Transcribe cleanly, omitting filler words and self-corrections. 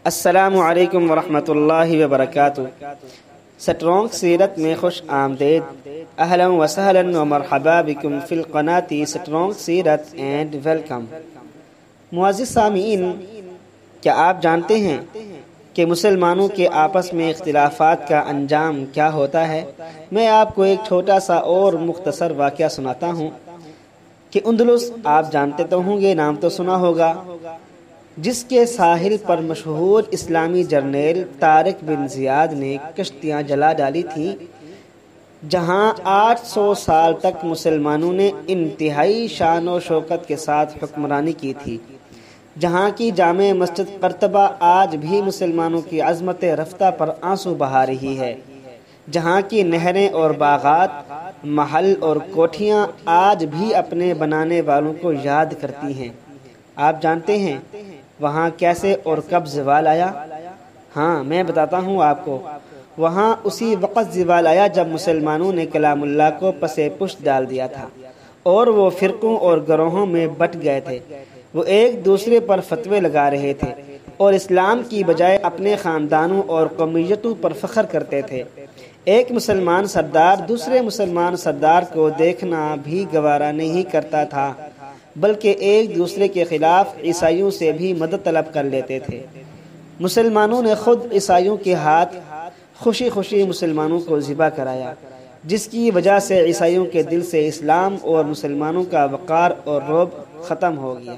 السلام علیکم ورحمۃ اللہ وبرکاتہ۔ سٹرونگ سیرت میں خوش آمدید۔ اہلا وسہلا ومرحبا بکم فی القناۃ سٹرونگ سیرت اینڈ ویلکم۔ معزز سامعین، کیا آپ جانتے ہیں کہ مسلمانوں کے آپس میں اختلافات کا انجام کیا ہوتا ہے؟ میں آپ کو ایک چھوٹا سا اور مختصر واقعہ سناتا ہوں کہ اندلس، آپ جانتے تو ہوں گے، نام تو سنا ہوگا، جس کے ساحل پر مشہور اسلامی جرنیل طارق بن زیاد نے کشتیاں جلا ڈالی تھیں، جہاں 800 سال تک مسلمانوں نے انتہائی شان و شوکت کے ساتھ حکمرانی کی تھی، جہاں کی جامع مسجد قرطبہ آج بھی مسلمانوں کی عظمت رفتہ پر آنسو بہا رہی ہے، جہاں کی نہریں اور باغات، محل اور کوٹھیاں آج بھی اپنے بنانے والوں کو یاد کرتی ہیں۔ آپ جانتے ہیں وہاں کیسے اور کب زوال آیا؟ ہاں، میں بتاتا ہوں آپ کو۔ وہاں اسی وقت زوال آیا جب مسلمانوں نے کلام اللہ کو پس پشت ڈال دیا تھا اور وہ فرقوں اور گروہوں میں بٹ گئے تھے۔ وہ ایک دوسرے پر فتوے لگا رہے تھے اور اسلام کی بجائے اپنے خاندانوں اور قومیتوں پر فخر کرتے تھے۔ ایک مسلمان سردار دوسرے مسلمان سردار کو دیکھنا بھی گوارا نہیں کرتا تھا، بلکہ ایک دوسرے کے خلاف عیسائیوں سے بھی مدد طلب کر لیتے تھے۔ مسلمانوں نے خود عیسائیوں کے ہاتھ خوشی خوشی مسلمانوں کو ذبح کرایا، جس کی وجہ سے عیسائیوں کے دل سے اسلام اور مسلمانوں کا وقار اور رعب ختم ہو گیا۔